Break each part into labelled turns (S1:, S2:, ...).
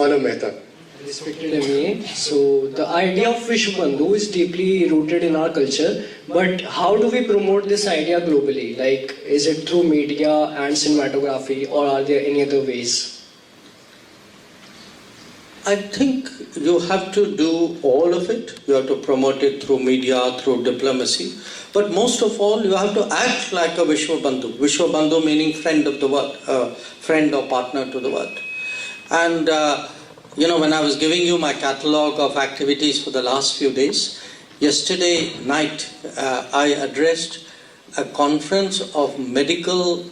S1: Manav Mehta.
S2: Respected MEA. So the idea of Vishwa Bandhu is deeply rooted in our culture, but how do we promote this idea globally? Like, is it through media and cinematography, or are there any other ways?
S3: I think you have to do all of it. You have to promote it through media, through diplomacy. But most of all, you have to act like a Vishwa Bandhu. Vishwa Bandhu meaning friend of the world, friend or partner to the world. And when I was giving you my catalogue of activities for the last few days, yesterday night I addressed a conference of medical,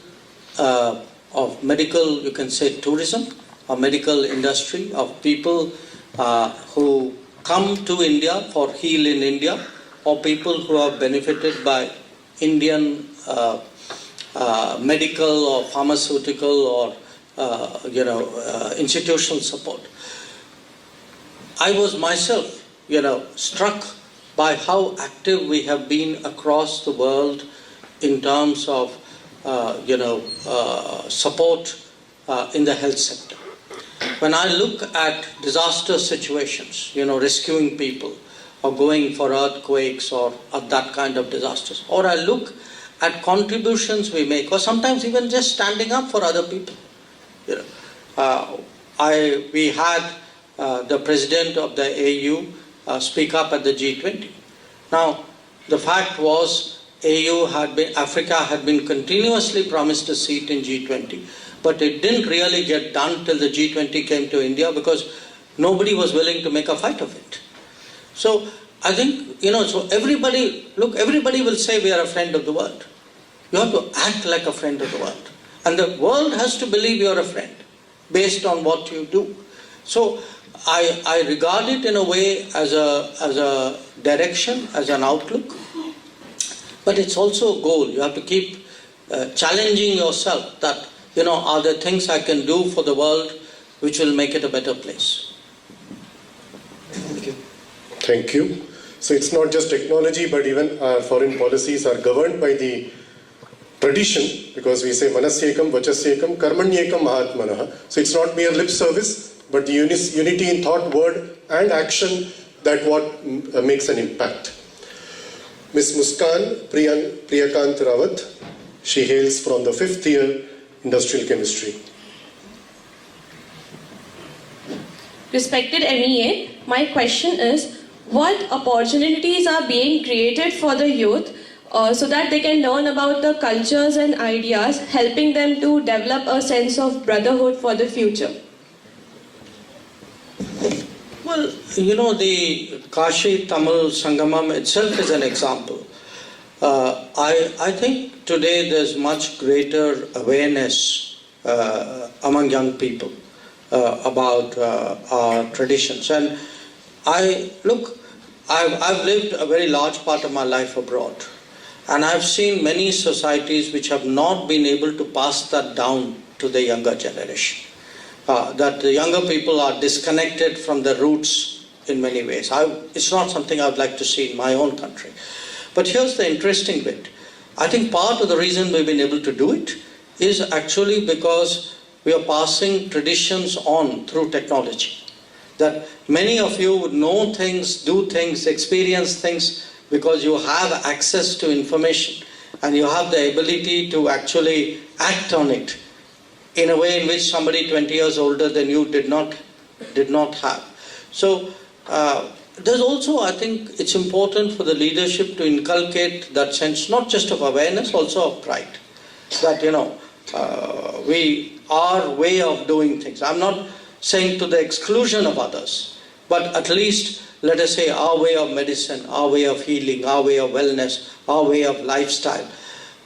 S3: you can say tourism, or medical industry, of people who come to India for heal in India, or people who are benefited by Indian medical or pharmaceutical or institutional support. I was myself, struck by how active we have been across the world in terms of, support in the health sector. When I look at disaster situations, rescuing people, or going for earthquakes or that kind of disasters, or I look at contributions we make, or sometimes even just standing up for other people. We had the president of the AU speak up at the G20. Now, the fact was, Africa had been continuously promised a seat in G20, but it didn't really get done till the G20 came to India because nobody was willing to make a fight of it. So I think, so everybody will say we are a friend of the world. You have to act like a friend of the world. And the world has to believe you are a friend based on what you do. So I regard it in a way as a direction, as an outlook, but it's also a goal. You have to keep challenging yourself that, are there things I can do for the world which will make it a better place?
S2: Thank you.
S1: Thank you. So it's not just technology, but even our foreign policies are governed by the tradition, because we say manasyekam, vachasyekam, karmanyekam mahatmanah. So it's not mere lip service, but the unity in thought, word and action that what makes an impact. Ms. Muskan Priyakant Rawat, she hails from the 5th year Industrial Chemistry.
S4: Respected MEA, my question is, what opportunities are being created for the youth so that they can learn about the cultures and ideas, helping them to develop a sense of brotherhood for the future?
S3: Well, the Kashi Tamil Sangamam itself is an example. I think today there's much greater awareness among young people about our traditions. And I've lived a very large part of my life abroad. And I've seen many societies which have not been able to pass that down to the younger generation. That the younger people are disconnected from the roots in many ways. It's not something I'd like to see in my own country. But here's the interesting bit. I think part of the reason we've been able to do it is actually because we are passing traditions on through technology. That many of you would know things, do things, experience things because you have access to information and you have the ability to actually act on it in a way in which somebody 20 years older than you did not have. So there's also, I think it's important for the leadership to inculcate that sense, not just of awareness, also of pride. That, our way of doing things. I'm not saying to the exclusion of others, but at least, let us say, our way of medicine, our way of healing, our way of wellness, our way of lifestyle,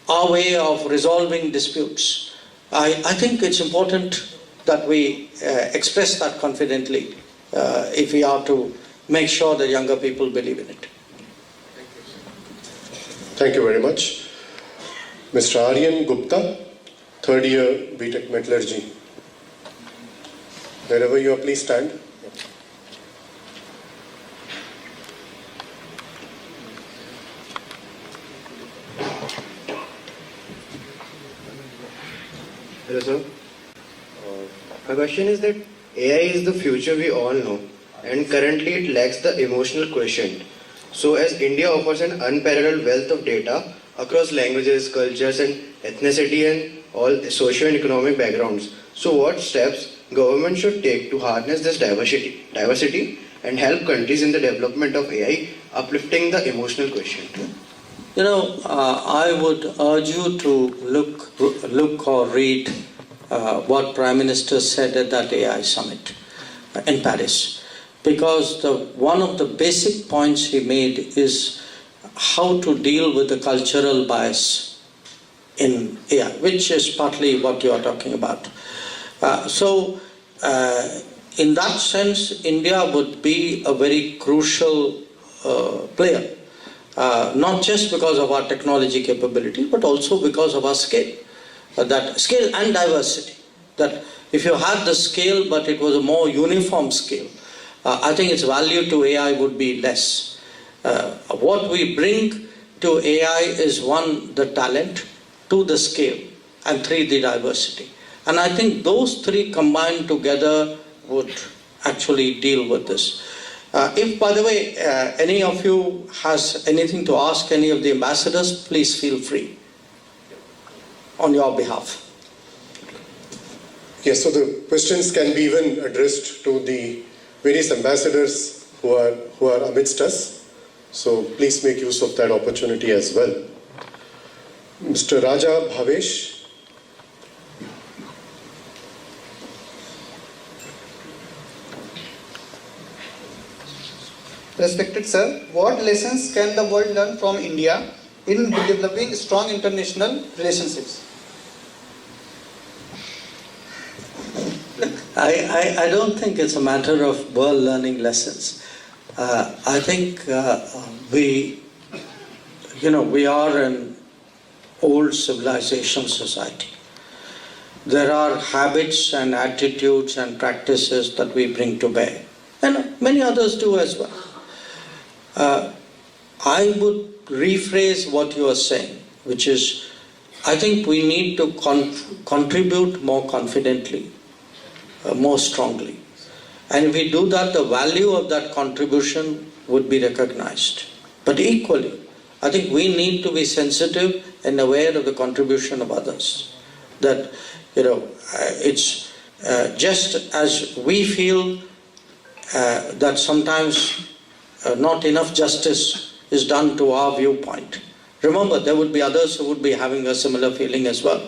S3: our way of resolving disputes. I think it's important that we express that confidently if we are to make sure that younger people believe in it.
S1: Thank you very much. Mr. Aryan Gupta, 3rd year BTech Metallurgy. Wherever you are, please stand.
S5: Hello, sir. My question is that AI is the future we all know, and currently it lacks the emotional quotient. So, as India offers an unparalleled wealth of data across languages, cultures, and ethnicity and all socio and economic backgrounds, so what steps government should take to harness this diversity and help countries in the development of AI, uplifting the emotional quotient?
S3: I would urge you to look or read what Prime Minister said at that AI summit in Paris, because one of the basic points he made is how to deal with the cultural bias in AI, which is partly what you are talking about. In that sense, India would be a very crucial player. Not just because of our technology capability, but also because of our scale. That scale and diversity. That if you had the scale, but it was a more uniform scale, I think its value to AI would be less. What we bring to AI is one, the talent, two, the scale, and three, the diversity. And I think those three combined together would actually deal with this. If, by the way, any of you has anything to ask any of the ambassadors, please feel free on your behalf.
S1: Yes, so the questions can be even addressed to the various ambassadors who are amidst us. So please make use of that opportunity as well. Mr. Raja Bhavesh.
S6: Respected sir, what lessons can the world learn from India in developing strong international relationships?
S3: I don't think it's a matter of world learning lessons. I think we are an old civilization society. There are habits and attitudes and practices that we bring to bear, and many others do as well. I would rephrase what you are saying, which is, I think we need to contribute more confidently, more strongly. And if we do that, the value of that contribution would be recognized. But equally, I think we need to be sensitive and aware of the contribution of others. That, it's just as we feel that sometimes not enough justice is done to our viewpoint. Remember, there would be others who would be having a similar feeling as well.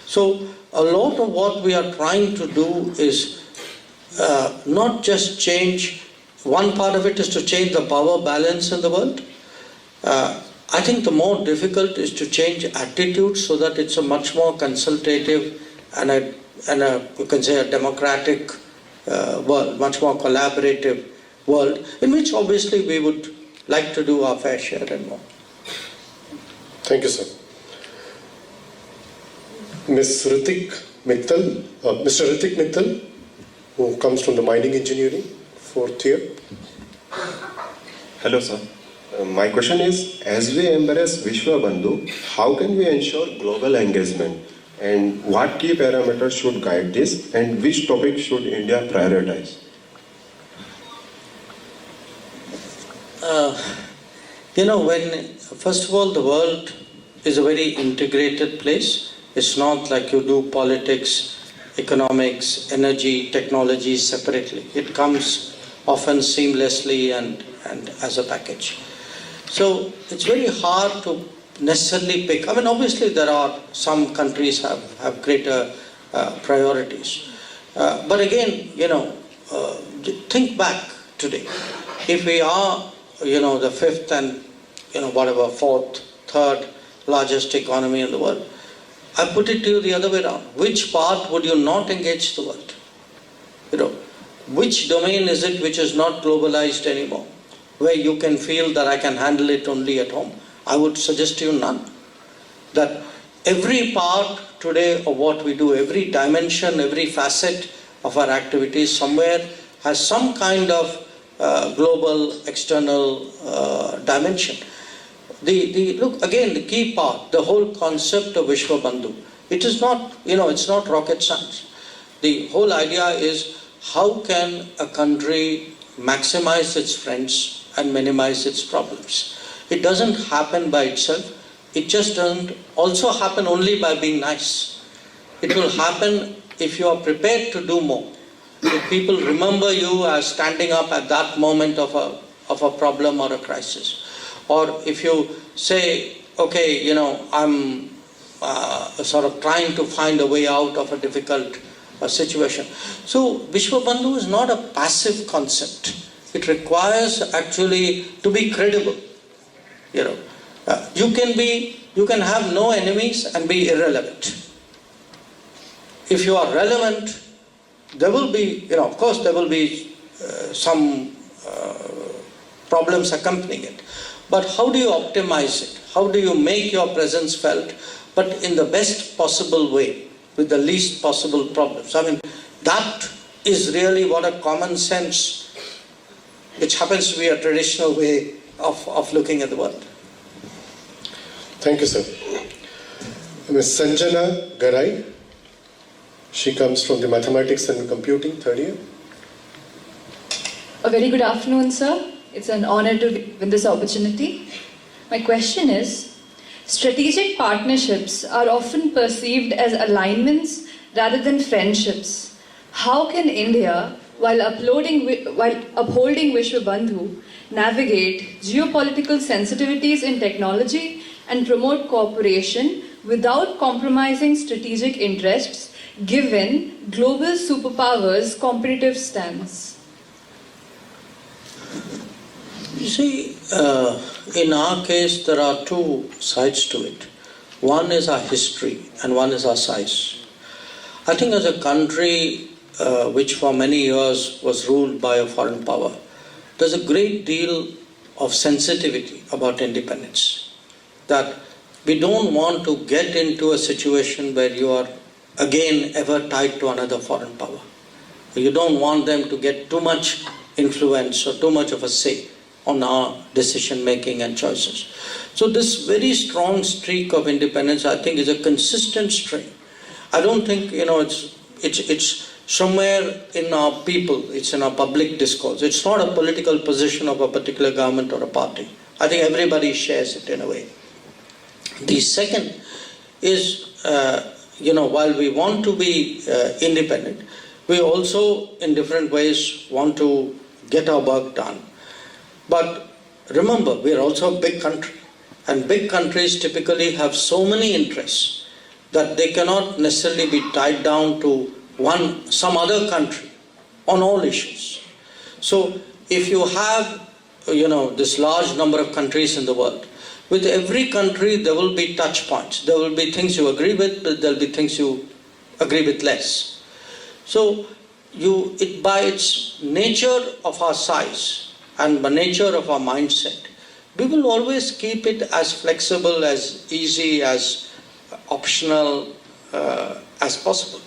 S3: So a lot of what we are trying to do is not just change, one part of it is to change the power balance in the world. I think the more difficult is to change attitudes so that it's a much more consultative and you can say a democratic world, much more collaborative world, in which obviously we would like to do our fair share and more.
S1: Thank you, sir. Ms. Ritik Mittal, Mr. Ritik Mittal, who comes from the mining engineering, 4th year.
S7: Hello, sir. My question is, as we embrace Vishwa Bandhu, how can we ensure global engagement? And what key parameters should guide this? And which topic should India prioritize?
S3: First of all, the world is a very integrated place. It's not like you do politics, economics, energy, technology separately. It comes often seamlessly and as a package. So it's very hard to necessarily pick. I mean, obviously there are some countries have greater priorities. But again, think back today. If we are, the fifth and, fourth, third largest economy in the world, I put it to you the other way around. Which part would you not engage the world? Which domain is it which is not globalized anymore, where you can feel that I can handle it only at home? I would suggest to you none. That every part today of what we do, every dimension, every facet of our activities somewhere has some kind of global external dimension. Look again, the key part, the whole concept of Vishwa Bandhu. It is not, it's not rocket science. The whole idea is how can a country maximize its friends and minimize its problems. It doesn't happen by itself. It just doesn't also happen only by being nice. It will happen if you are prepared to do more. If people remember you as standing up at that moment of a problem or a crisis. Or if you say, okay, I'm sort of trying to find a way out of a difficult situation. So Vishwa Bandhu is not a passive concept. It requires actually to be credible. You can have no enemies and be irrelevant. If you are relevant, there will be, of course, there will be some problems accompanying it. But how do you optimize it? How do you make your presence felt, but in the best possible way, with the least possible problems? I mean, that is really what a common sense, which happens to be a traditional way of looking at the world.
S1: Thank you, sir. Ms. Sanjana Garai. She comes from the Mathematics and Computing, third year.
S8: A very good afternoon, sir. It's an honor to be given this opportunity. My question is, strategic partnerships are often perceived as alignments rather than friendships. How can India, while upholding Vishwa Bandhu, navigate geopolitical sensitivities in technology and promote cooperation without compromising strategic interests, given global superpowers' competitive stance?
S3: You see, in our case, there are two sides to it. One is our history and one is our size. I think as a country which for many years was ruled by a foreign power, there's a great deal of sensitivity about independence. That we don't want to get into a situation where you are again ever tied to another foreign power. You don't want them to get too much influence or too much of a say on our decision making and choices. So this very strong streak of independence, I think, is a consistent stream. I don't think it's somewhere in our people, it's in our public discourse. It's not a political position of a particular government or a party. I think everybody shares it in a way. The second is, while we want to be independent, we also in different ways want to get our work done. But remember, we are also a big country, and big countries typically have so many interests that they cannot necessarily be tied down to some other country on all issues. So if you have, this large number of countries in the world, with every country there will be touch points. There will be things you agree with, but there will be things you agree with less. So by its nature of our size, and the nature of our mindset, we will always keep it as flexible, as easy, as optional as possible.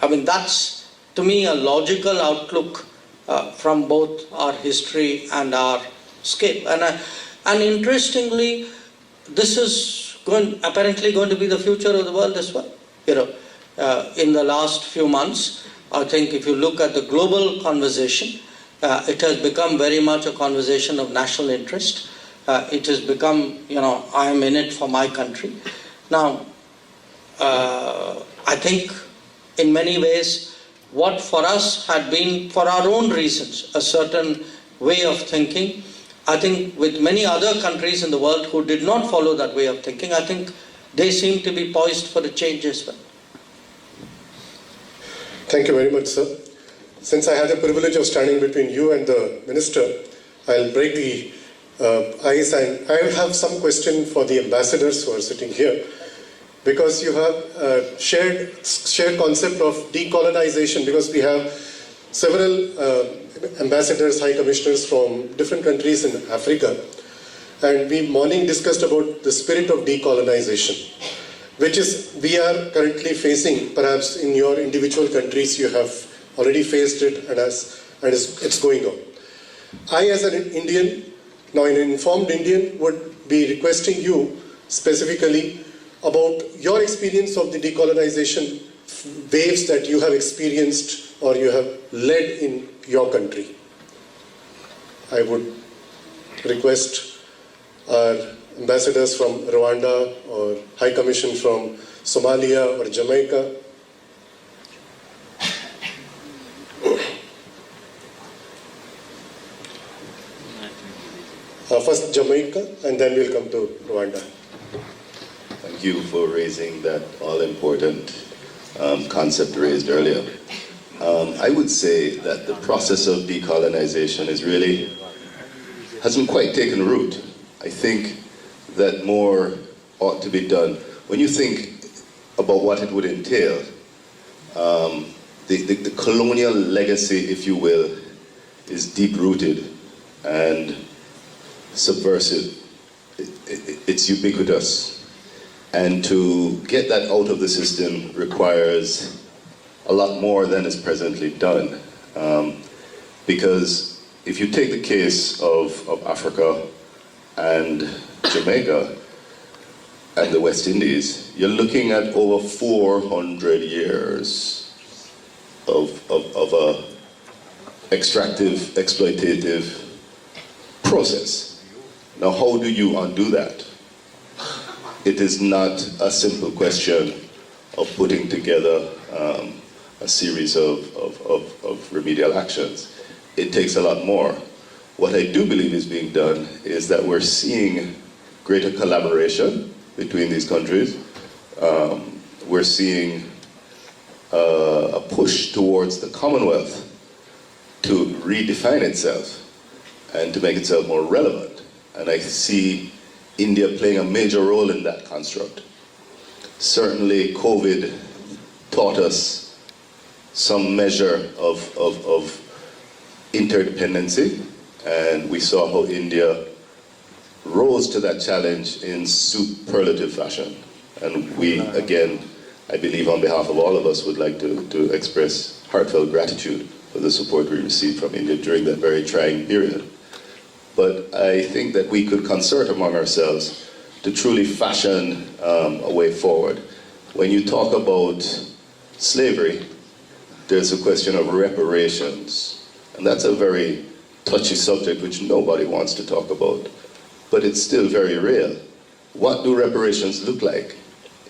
S3: I mean, that's, to me, a logical outlook from both our history and our scale. And interestingly, this is apparently going to be the future of the world as well. In the last few months, I think if you look at the global conversation, it has become very much a conversation of national interest. It has become, I am in it for my country. Now, I think in many ways, what for us had been, for our own reasons, a certain way of thinking, I think with many other countries in the world who did not follow that way of thinking, I think they seem to be poised for a change as well.
S1: Thank you very much, sir. Since I had the privilege of standing between you and the minister, I'll break the ice, and I have some question for the ambassadors who are sitting here, because you have shared concept of decolonization, because we have several ambassadors, high commissioners from different countries in Africa, and we morning discussed about the spirit of decolonization, which is we are currently facing. Perhaps in your individual countries you have already faced it, and it's going on. I, as an Indian, now an informed Indian, would be requesting you specifically about your experience of the decolonization waves that you have experienced or you have led in your country. I would request our ambassadors from Rwanda or High Commission from Somalia or Jamaica. First Jamaica and then we'll come to Rwanda.
S9: Thank you for raising that all-important concept raised earlier. I would say that the process of decolonization hasn't quite taken root. I think that more ought to be done. When you think about what it would entail, the colonial legacy, if you will, is deep-rooted and subversive. It's ubiquitous. And to get that out of the system requires a lot more than is presently done. Because if you take the case of Africa and Jamaica and the West Indies, you're looking at over 400 years of a extractive, exploitative process. Now, how do you undo that? It is not a simple question of putting together a series of remedial actions. It takes a lot more. What I do believe is being done is that we're seeing greater collaboration between these countries. We're seeing a push towards the Commonwealth to redefine itself and to make itself more relevant. And I see India playing a major role in that construct. Certainly COVID taught us some measure of interdependency, and we saw how India rose to that challenge in superlative fashion. And we, again, I believe on behalf of all of us, would like to express heartfelt gratitude for the support we received from India during that very trying period. But I think that we could concert among ourselves to truly fashion a way forward. When you talk about slavery, there's a question of reparations. And that's a very touchy subject which nobody wants to talk about. But it's still very real. What do reparations look like?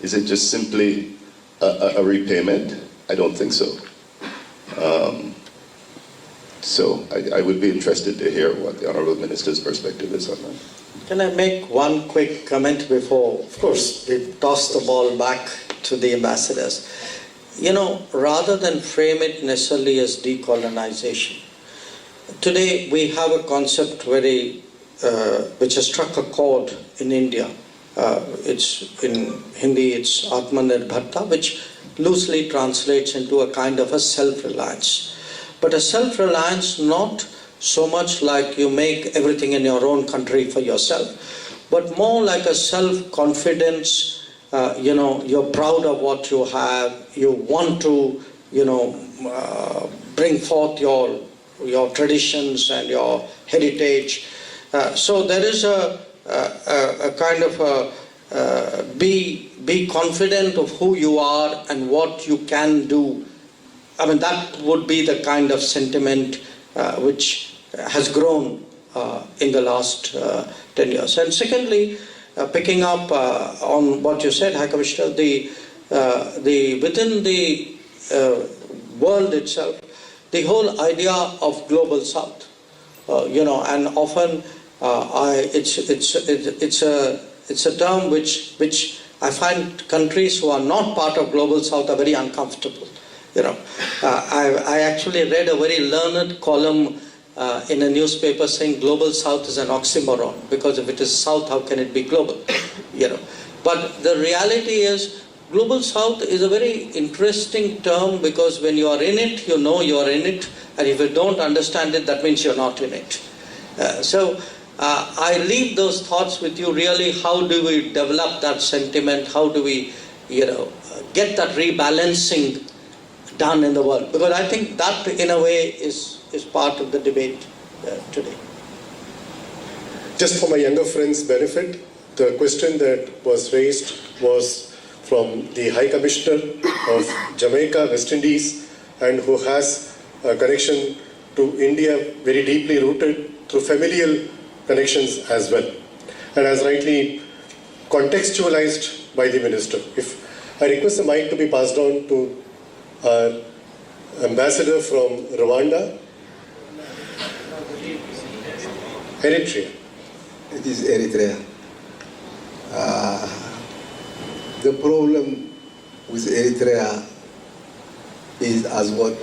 S9: Is it just simply a repayment? I don't think so. So I would be interested to hear what the Honourable Minister's perspective is on that.
S3: Can I make one quick comment before, of course, we toss the ball back to the ambassadors? You know, rather than frame it necessarily as decolonization, today we have a concept which has struck a chord in India. It's in Hindi, it's Atmanirbharta, which loosely translates into a kind of a self-reliance. But a self-reliance not so much like you make everything in your own country for yourself, but more like a self-confidence. You're proud of what you have. You want to, bring forth your traditions and your heritage. So there is a kind of be confident of who you are and what you can do. I mean, that would be the kind of sentiment which has grown in the last 10 years. And secondly, picking up on what you said, High Commissioner, within the world itself, the whole idea of global South, and often it's a term which I find countries who are not part of global South are very uncomfortable. I actually read a very learned column in a newspaper saying global South is an oxymoron, because if it is South, how can it be global? But the reality is, global South is a very interesting term, because when you are in it, you know you are in it, and if you don't understand it, that means you're not in it. So I leave those thoughts with you. Really, how do we develop that sentiment? How do we, get that rebalancing done in the world? Because I think that, in a way, is part of the debate today.
S1: Just for my younger friends' benefit, the question that was raised was from the High Commissioner of Jamaica, West Indies, and who has a connection to India very deeply rooted through familial connections as well, and as rightly contextualized by the minister. If I request the mic to be passed on to our ambassador from Rwanda, Eritrea.
S10: It is Eritrea. The problem with Eritrea is as what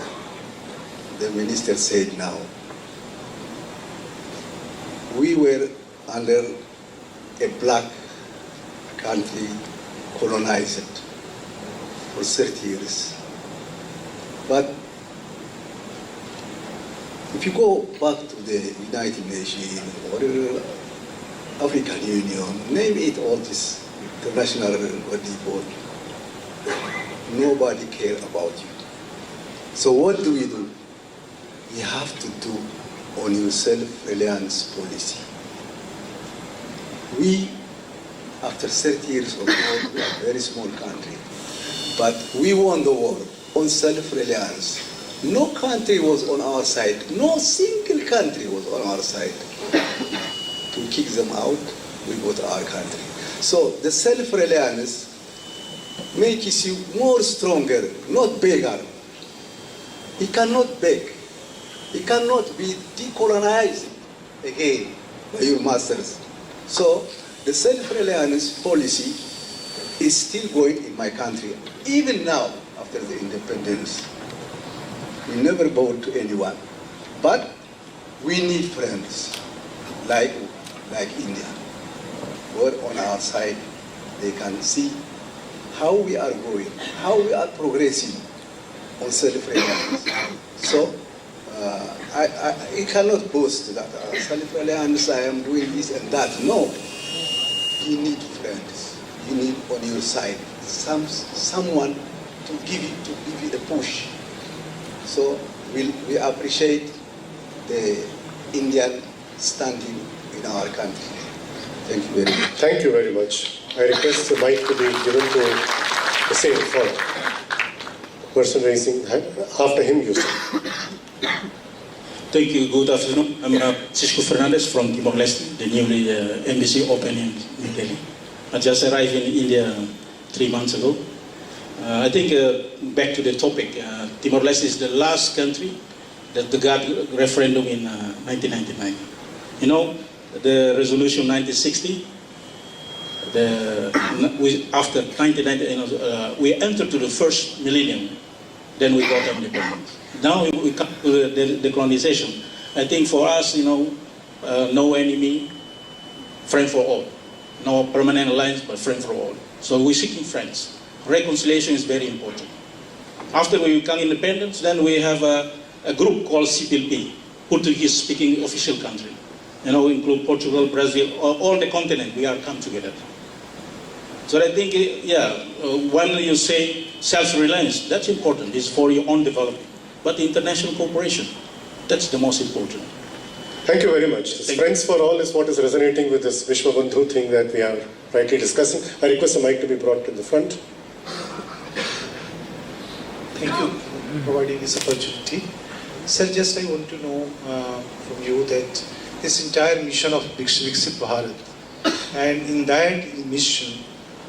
S10: the minister said now. We were under a black country colonized for 30 years. But if you go back to the United Nations or African Union, name it all this international body, nobody care about you. So what do? You have to do on your self-reliance policy. We, after 30 years of war, we are a very small country, but we won the war on self-reliance. No country was on our side. No single country was on our side. To kick them out, we go to our country. So the self-reliance makes you more stronger, not bigger. He cannot beg. He cannot be decolonized again by your masters. So the self-reliance policy is still going in my country, even now after the independence. We never bow to anyone, but we need friends like India, who are on our side. They can see how we are going, how we are progressing on self-reliance. So I cannot boast that self-reliance, I am doing this and that. No, you need friends. You need on your side someone to give you the push. So we appreciate the Indian standing in our country. Thank you very much.
S1: Thank you very much. I request the mic to be given to the same person raising hand. After him, you sir.
S11: Thank you. Good afternoon. I'm Cisco Fernandez from Timor-Leste, the newly embassy opened in New Delhi. I just arrived in India 3 months ago. I think back to the topic, Timor-Leste is the last country that got referendum in 1999. You know, the resolution 1960, after 1990, we entered to the first millennium, then we got independence. Now we come to the decolonization. I think for us, you know, no enemy, friend for all. No permanent alliance, but friend for all. So we're seeking friends. Reconciliation is very important. After we become independence, then we have a group called CPLP, Portuguese-speaking official country. You know, include Portugal, Brazil, all the continent, we are come together. So I think, when you say self-reliance, that's important. It's for your own development. But international cooperation, that's the most important.
S1: Thank you very much. Friends for all is what is resonating with this Vishwabandhu thing that we are rightly discussing. I request the mic to be brought to the front.
S12: Thank you for providing this opportunity. Sir, just I want to know from you that this entire mission of Viksit Bharat, and in that mission,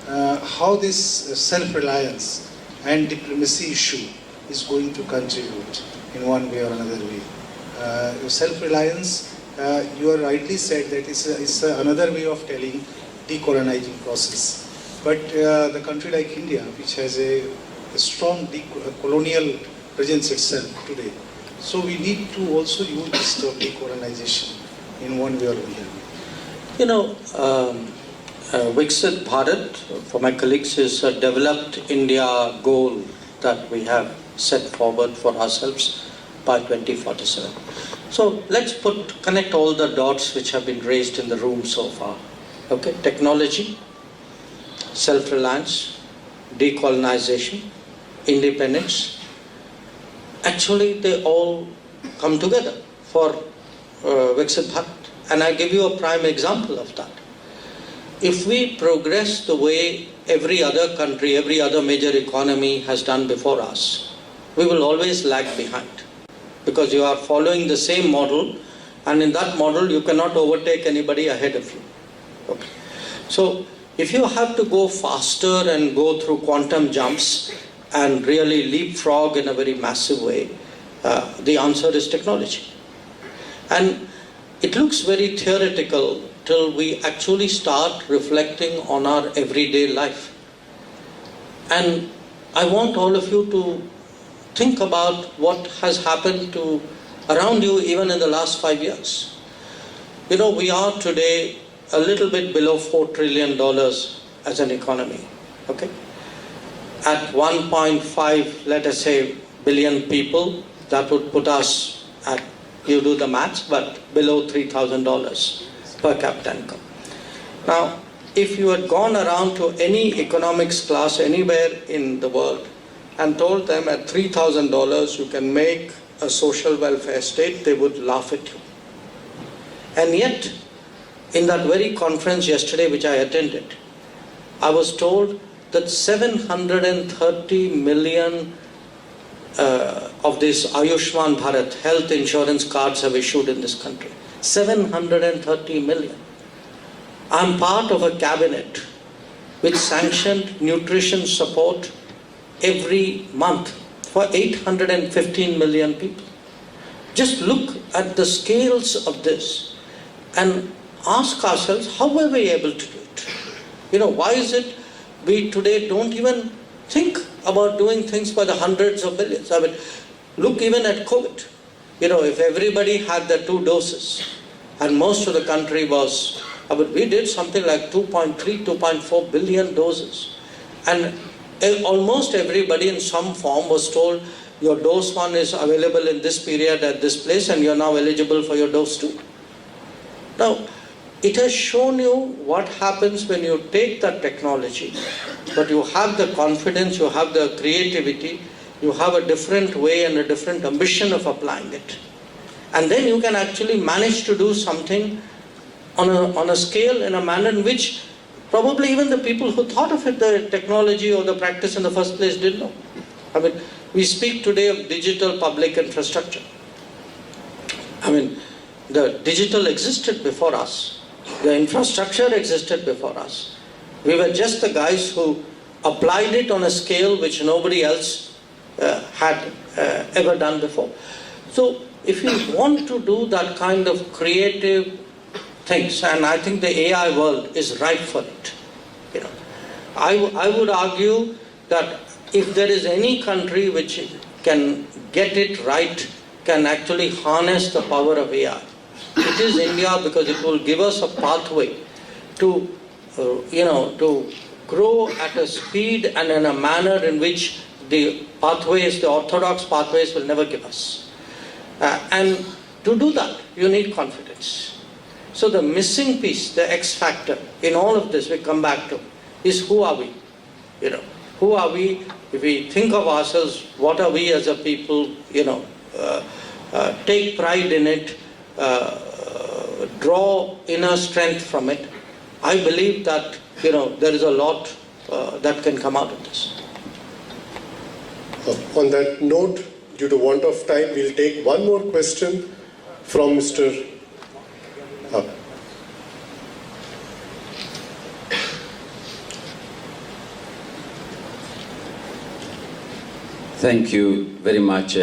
S12: how this self-reliance and diplomacy issue is going to contribute in one way or another way. Self-reliance, you are rightly said that it's another way of telling decolonizing process. But the country like India, which has a strong colonial presence itself today, so we need to also use this term decolonization in one way or another.
S3: You know, Viksit Bharat, for my colleagues, is a developed India goal that we have set forward for ourselves by 2047. So let's connect all the dots which have been raised in the room so far. Okay, technology, self-reliance, decolonization, independence. Actually, they all come together for Viksit Bharat. And I give you a prime example of that. If we progress the way every other country, every other major economy has done before us, we will always lag behind, because you are following the same model, and in that model you cannot overtake anybody ahead of you. Okay. So if you have to go faster and go through quantum jumps and really leapfrog in a very massive way, the answer is technology. And it looks very theoretical till we actually start reflecting on our everyday life. And I want all of you to think about what has happened to around you even in the last 5 years. You know, we are today a little bit below $4 trillion as an economy, okay? At 1.5, let us say, billion people, that would put us at, you do the maths, but below $3,000 per capita income. Now, if you had gone around to any economics class anywhere in the world and told them at $3,000 you can make a social welfare state, they would laugh at you. And yet, in that very conference yesterday which I attended, I was told that 730 million of this Ayushman Bharat health insurance cards have issued in this country. 730 million. I'm part of a cabinet which sanctioned nutrition support every month for 815 million people. Just look at the scales of this and ask ourselves, how were we able to do it? You know, why is it we today don't even think about doing things by the hundreds of billions? I mean, look even at COVID. You know, if everybody had the 2 doses and most of the country was, I mean, we did something like 2.3, 2.4 billion doses. And almost everybody in some form was told, your dose 1 is available in this period at this place and you're now eligible for your dose 2. Now, it has shown you what happens when you take that technology, but you have the confidence, you have the creativity, you have a different way and a different ambition of applying it. And then you can actually manage to do something on a scale, in a manner in which probably even the people who thought of it, the technology or the practice in the first place, didn't know. I mean, we speak today of digital public infrastructure. I mean, the digital existed before us. The infrastructure existed before us. We were just the guys who applied it on a scale which nobody else had ever done before. So if you want to do that kind of creative things, and I think the AI world is ripe for it. You know, I would argue that if there is any country which can get it right, can actually harness the power of AI, it is India, because it will give us a pathway to, to grow at a speed and in a manner in which the pathways, the orthodox pathways, will never give us. And to do that, you need confidence. So the missing piece, the X factor in all of this, we come back to, is who are we? You know, who are we? If we think of ourselves, what are we as a people? You know, take pride in it, draw inner strength from it. I believe that, you know, there is a lot that can come out of this.
S1: On that note, due to want of time, we'll take one more question from Mr.
S13: Thank you very much,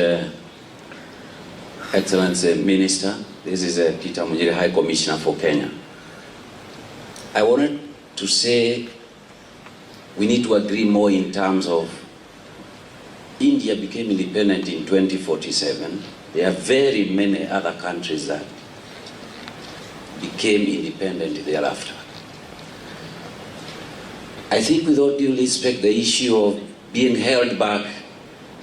S13: Excellency Minister. This is Peter Munyiri, High Commissioner for Kenya. I wanted to say we need to agree more in terms of India became independent in 2047. There are very many other countries that became independent thereafter. I think with all due respect, the issue of being held back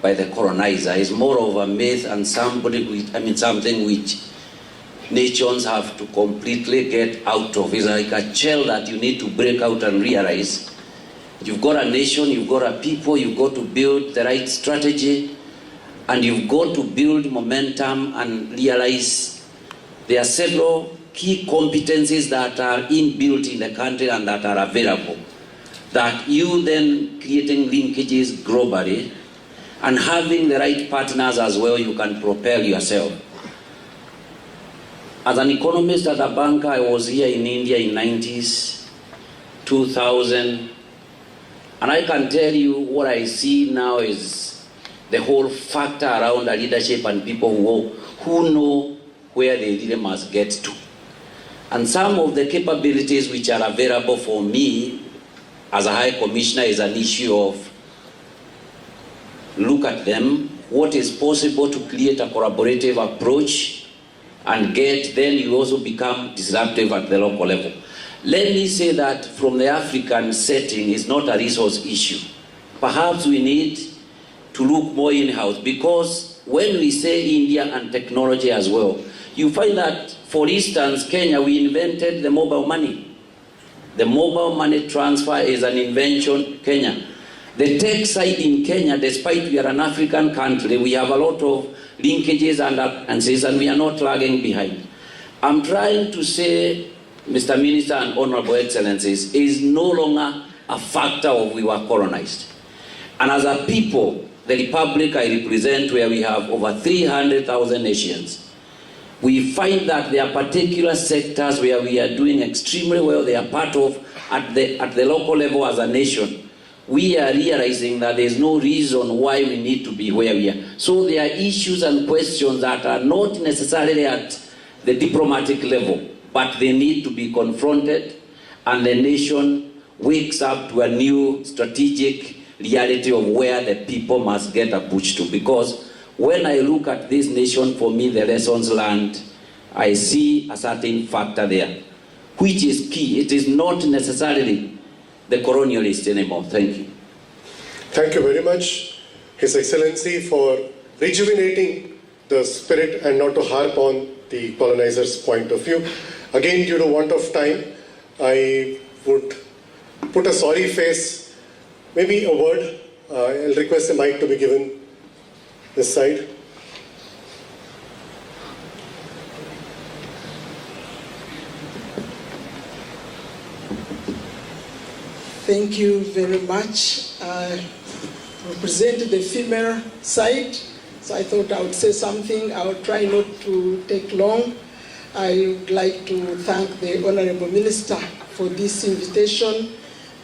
S13: by the colonizer is more of a myth and something which nations have to completely get out of. It's like a shell that you need to break out and realize you've got a nation, you've got a people, you've got to build the right strategy, and you've got to build momentum and realize there are several key competencies that are inbuilt in the country and that are available, that you then creating linkages globally and having the right partners as well, you can propel yourself. As an economist at a banker, I was here in India in 90s, 2000, and I can tell you what I see now is the whole factor around the leadership and people who know where they really must get to. And some of the capabilities which are available for me as a High Commissioner is an issue of look at them, what is possible to create a collaborative approach and then you also become disruptive at the local level. Let me say that from the African setting, it's not a resource issue. Perhaps we need to look more in-house, because when we say India and technology as well, you find that, for instance, Kenya, we invented the mobile money. The mobile money transfer is an invention, Kenya. The tech side in Kenya, despite we are an African country, we have a lot of linkages and we are not lagging behind. I'm trying to say, Mr. Minister and Honorable Excellencies, is no longer a factor of we were colonized. And as a people, the republic I represent, where we have over 300,000 nations, we find that there are particular sectors where we are doing extremely well. They are part of, at the local level as a nation, we are realizing that there's no reason why we need to be where we are. So there are issues and questions that are not necessarily at the diplomatic level, but they need to be confronted, and the nation wakes up to a new strategic reality of where the people must get a push to. Because when I look at this nation, for me, the lessons learned, I see a certain factor there, which is key. It is not necessarily the colonialist anymore. Thank you.
S1: Thank you very much, His Excellency, for rejuvenating the spirit and not to harp on the colonizers' point of view. Again, due to want of time, I would put a sorry face, maybe a word. I'll request the mic to be given this side.
S14: Thank you very much. I represent the female side, so I thought I would say something. I will try not to take long. I would like to thank the Honorable Minister for this invitation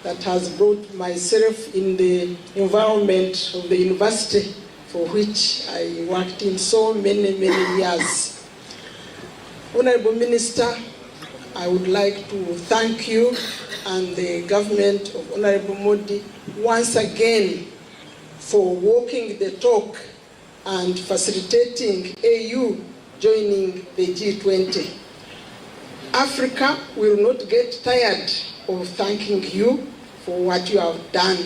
S14: that has brought myself in the environment of the university for which I worked in so many years. Honorable Minister, I would like to thank you and the government of Honorable Modi once again for walking the talk and facilitating AU joining the G20. Africa will not get tired of thanking you for what you have done.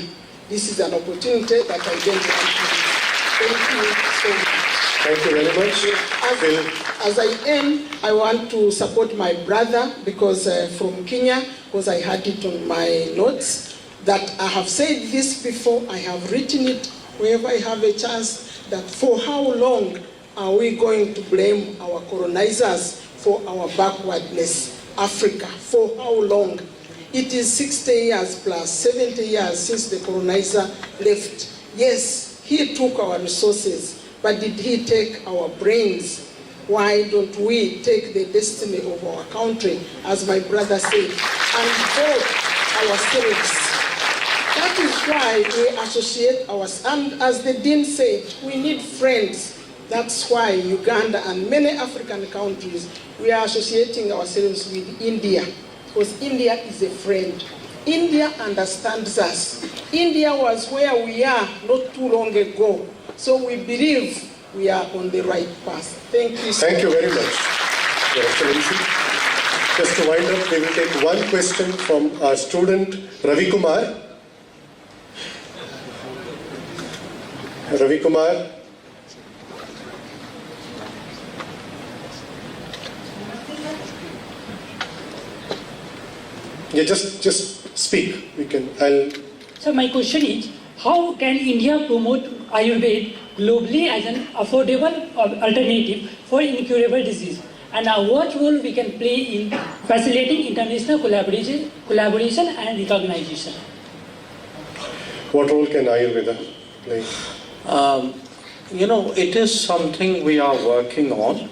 S14: This is an opportunity that I don't want to miss. Thank you so much.
S1: Thank you very much.
S14: As I end, I want to support my brother because from Kenya, because I had it on my notes, that I have said this before, I have written it wherever I have a chance, that for how long are we going to blame our colonizers for our backwardness, Africa? For how long? It is 60 years plus 70 years since the colonizer left. Yes, he took our resources, but did he take our brains? Why don't we take the destiny of our country, as my brother said, and vote ourselves? That is why we associate ourselves. And as the Dean said, we need friends. That's why Uganda and many African countries, we are associating ourselves with India, because India is a friend. India understands us. India was where we are not too long ago. So we believe we are on the right path. Thank you so much.
S1: Thank you very much, Your Excellency. Just to wind up, we will take one question from our student, Ravi Kumar. Ravi Kumar. Yeah, just speak.
S15: So my question is, how can India promote Ayurveda globally as an affordable alternative for incurable disease? And what role we can play in facilitating international collaboration and recognition?
S1: What role can Ayurveda play?
S3: It is something we are working on.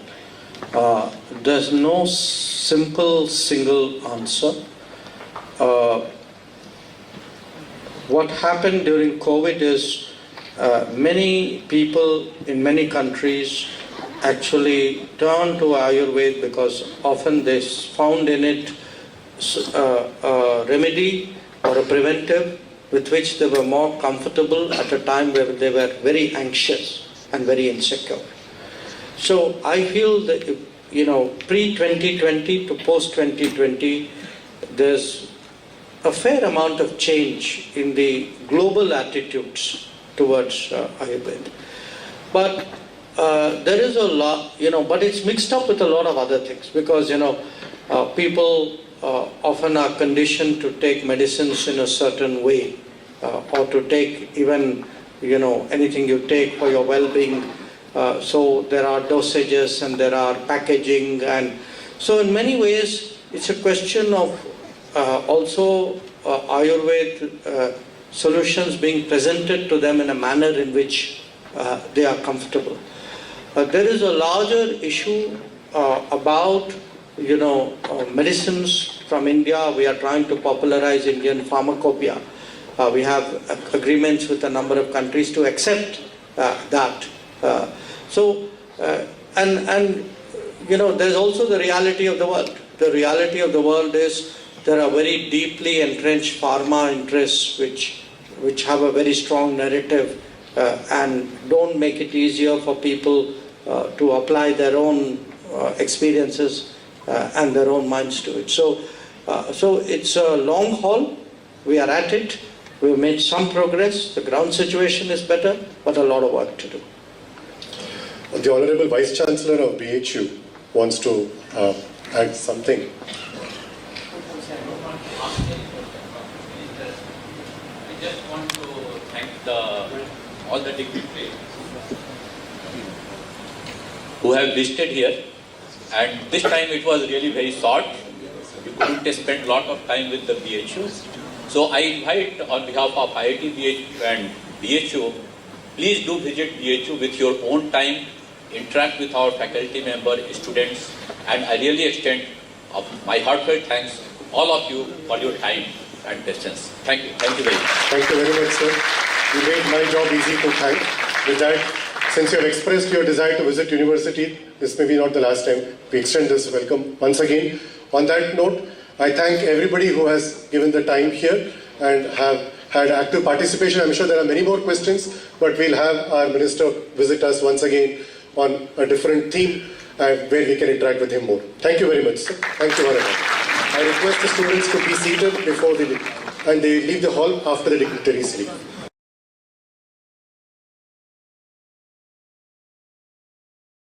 S3: There's no simple single answer. What happened during COVID is many people in many countries actually turned to Ayurveda because often they found in it a remedy or a preventive with which they were more comfortable at a time where they were very anxious and very insecure. So I feel that, pre-2020 to post-2020, there's a fair amount of change in the global attitudes towards Ayurveda. But there is a lot, but it's mixed up with a lot of other things because, people often are conditioned to take medicines in a certain way or to take even, anything you take for your well-being. So there are dosages and there are packaging, and so in many ways it's a question of also Ayurveda solutions being presented to them in a manner in which they are comfortable. There is a larger issue about medicines from India. We are trying to popularize Indian pharmacopoeia. We have agreements with a number of countries to accept that. There's also the reality of the world. The reality of the world is there are very deeply entrenched pharma interests which have a very strong narrative and don't make it easier for people to apply their own experiences and their own minds to it. So it's a long haul. We are at it. We've made some progress. The ground situation is better, but a lot of work to do.
S1: The Honorable Vice Chancellor of BHU wants to add something.
S16: I just want to thank all the dignitaries who have visited here, and this time it was really very short. You couldn't spend a lot of time with the BHU. So I invite on behalf of IIT BHU and BHU, please do visit BHU with your own time, interact with our faculty member, students, and I really extend my heartfelt thanks to all of you for your time and patience. Thank you. Thank you very much.
S1: Thank you very much, sir. You made my job easy to thank. With that, since you have expressed your desire to visit university, this may be not the last time. We extend this welcome once again. On that note, I thank everybody who has given the time here and have had active participation. I'm sure there are many more questions, but we'll have our minister visit us once again on a different theme where we can interact with him more. Thank you very much, sir. Thank you very much. I request the students to be seated before they leave, and they leave the hall after the dignitaries leave.